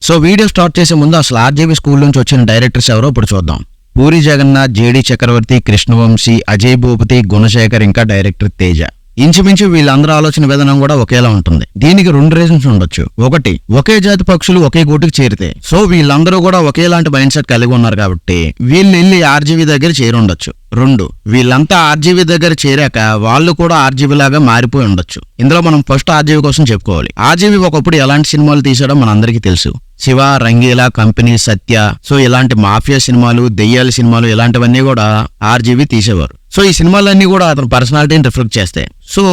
So video start చేసే ముందు అసలు ఆర్జీవీ స్కూల్ నుంచి వచ్చిన డైరెక్టర్స్ ఎవరో ఇప్పుడు చూద్దాం. పూరి జగన్నాథ్, జేడి చక్రవర్తి, కృష్ణవంశీ, అజయ్ భూపతి, గుణశేఖర్, ఇంకా డైరెక్టర్ తేజ. ఇంచుమించు వీళ్ళందరూ ఆలోచన విధానం కూడా ఒకేలా ఉంటుంది. దీనికి 2 రీజన్స్ ఉండొచ్చు. ఒకటి, ఒకే జాతి పక్షులు ఒకే గూటికి చేరితే, సో వీళ్ళందరూ కూడా ఒకేలాంటి మైండ్ సెట్ కలిగి ఉన్నారు కాబట్టి వీళ్ళు వెళ్ళి ఆర్జీవీ దగ్గర చేరి ఉండొచ్చు. 2, వీళ్ళంతా ఆర్జీవీ దగ్గర చేరాక వాళ్ళు కూడా ఆర్జీవీ లాగా మారిపోయి ఉండొచ్చు. ఇందులో మనం ఫస్ట్ ఆర్జీవీ కోసం చెప్పుకోవాలి. ఆర్జీవీ ఒకప్పుడు ఎలాంటి సినిమాలు తీసాడో మనందరికీ తెలుసు. శివ, రంగీలా, కంపెనీ, సత్య, సో ఇలాంటి మాఫియా సినిమాలు, దెయ్యాల సినిమాలు ఇలాంటివన్నీ కూడా ఆర్జీవీ తీసేవారు. సో ఈ సినిమాలన్నీ కూడా అతని పర్సనాలిటీని రిఫ్లెక్ట్ చేస్తాయి. సో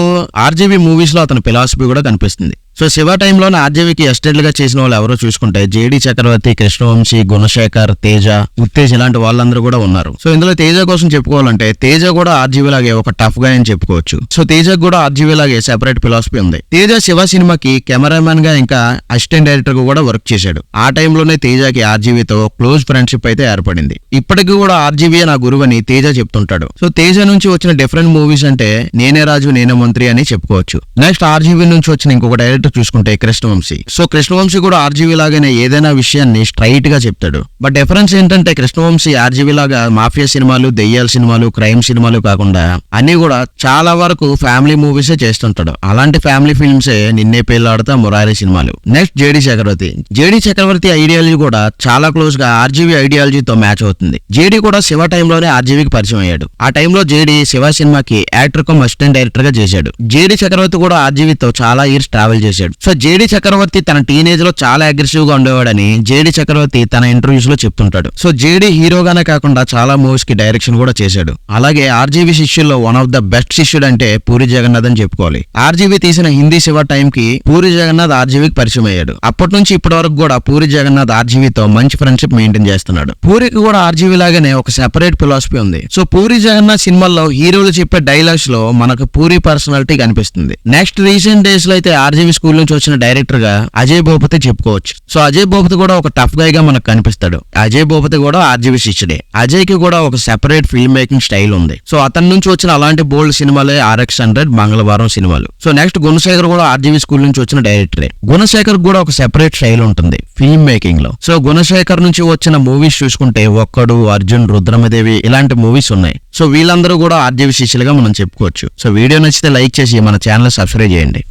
ఆర్జీవీ మూవీస్ లో అతని ఫిలాసఫీ కూడా కనిపిస్తుంది. సో శివ టైంలోనే ఆర్జీవీకి ఎస్టేట్ గా చేసిన వాళ్ళు ఎవరో చూసుకుంటే జేడి చక్రవర్తి, కృష్ణవంశీ, గుణశేఖర్, తేజ, ఉత్తేజ్ ఇలాంటి వాళ్ళందరూ కూడా ఉన్నారు. సో ఇందులో తేజ కోసం చెప్పుకోవాలంటే తేజ కూడా ఆర్జీవీ లాగే ఒక టఫ్ గా అని చెప్పుకోవచ్చు. సో తేజకు కూడా ఆర్జీవీ లాగే సెపరేట్ ఫిలాసఫీ ఉంది. తేజ శివ సినిమాకి కెమెరామెన్ గా ఇంకా అసిస్టెంట్ డైరెక్టర్ గా కూడా వర్క్ చేశాడు. ఆ టైంలోనే తేజకి ఆర్జీవీతో క్లోజ్ ఫ్రెండ్షిప్ అయితే ఏర్పడింది. ఇప్పటికీ కూడా ఆర్జీవీ నా గురువు అని తేజ చెప్తుంటాడు. సో తేజ నుంచి వచ్చిన డిఫరెంట్ మూవీస్ అంటే నేనే రాజు నేనే మంత్రి అని చెప్పుకోవచ్చు. నెక్స్ట్ ఆర్జీవీ నుంచి వచ్చిన ఇంకొక డైరెక్టర్ చూసుకుంటే కృష్ణవంశీ. సో కృష్ణవంశీ కూడా ఆర్జీవీ లాగానే ఏదైనా విషయాన్ని స్ట్రైట్ గా చెప్తాడు. బట్ డిఫరెన్స్ ఏంటంటే కృష్ణవంశీ ఆర్జీవీ లాగా మాఫియా సినిమాలు, దెయ్యాల సినిమాలు, క్రైమ్ సినిమాలు కాకుండా అన్ని కూడా చాలా వరకు ఫ్యామిలీ మూవీసే చేస్తుంటాడు. అలాంటి ఫ్యామిలీ ఫిల్మ్సే నిన్నే పెళ్లాడతా, మురారి సినిమాలు. నెక్స్ట్ జేడి చక్రవర్తి. జేడి చక్రవర్తి ఐడియాలజీ కూడా చాలా క్లోజ్ గా ఆర్జీవీ ఐడియాలజీతో మ్యాచ్ అవుతుంది. జేడి కూడా శివ టైంలోనే ఆర్జీవీకి పరిచయం అయ్యాడు. ఆ టైంలో జేడి శివ సినిమాకి యాక్టర్ కమ్ అసిస్టెంట్ డైరెక్టర్ గా చేశాడు. జేడి చక్రవర్తి కూడా ఆర్జీవీతో చాలా ఇయర్స్ ట్రావెల్ చేశాడు. సో జేడి చక్రవర్తి తన టీనేజ్ లో చాలా అగ్రెసివ్ గా ఉండేవాడని జేడి చక్రవర్తి తన ఇంటర్వ్యూస్ లో చెప్తుంటాడు. సో జేడి హీరోగానే కాకుండా చాలా మూవీస్ కి డైరెక్షన్ కూడా చేశాడు. అలాగే ఆర్జీవీ శిష్యుల్లో వన్ ఆఫ్ ద బెస్ట్ శిష్యుడు అంటే పూరి జగన్నాథ్ అని చెప్పుకోవాలి. ఆర్జీవీ తీసిన హిందీ శివ టైం కి పూరి జగన్నాథ్ ఆర్జీవీకి పరిచయం అయ్యాడు. అప్పటి నుంచి ఇప్పటి వరకు కూడా పూరి జగన్నాథ్ ఆర్జీవీతో మంచి ఫ్రెండ్షిప్ మెయింటైన్ చేస్తున్నాడు. పూరికి కూడా ఆర్జీవీ లాగానే ఒక సెపరేట్ ఫిలాసఫీ ఉంది. సో పూరి జగన్నాథ్ సినిమాల్లో హీరోలు చెప్పే డైలాగ్స్ లో మనకు పూరి పర్సనాలిటీ కనిపిస్తుంది. నెక్స్ట్ రీసెంట్ డేస్ లో అయితే ఆర్జీవీ స్కూల్ నుంచి వచ్చిన డైరెక్టర్ గా అజయ్ భూపతి చెప్పుకోవచ్చు. సో అజయ్ భూపతి కూడా ఒక టఫ్ గై గా మనకు కనిపిస్తాడు. అజయ్ భూపతి కూడా ఆర్జీవీ శిష్యుడే. అజయ్ కి కూడా ఒక సెపరేట్ ఫిల్మ్ మేకింగ్ స్టైల్ ఉంది. సో అతని నుంచి వచ్చిన అలాంటి బోల్డ్ సినిమాలే RX100, మంగళవారం సినిమాలు. సో నెక్స్ట్ గుణశేఖర్ కూడా ఆర్జీవీ స్కూల్ నుంచి వచ్చిన డైరెక్టరే. గుణశేఖర్ కూడా ఒక సెపరేట్ స్టైల్ ఉంటుంది ఫిల్మ్ మేకింగ్ లో. సో గుణశేఖర్ నుంచి వచ్చిన మూవీస్ చూసుకుంటే ఒక్కడు, అర్జున్, రుద్రమదేవి ఇలాంటి మూవీస్ ఉన్నాయి. సో వీళ్ళందరూ కూడా ఆర్జీవీ శిష్యులుగా మనం చెప్పుకోవచ్చు. సో వీడియో నచ్చితే లైక్ చేసి మన ఛానల్ సబ్స్క్రైబ్ చేయండి.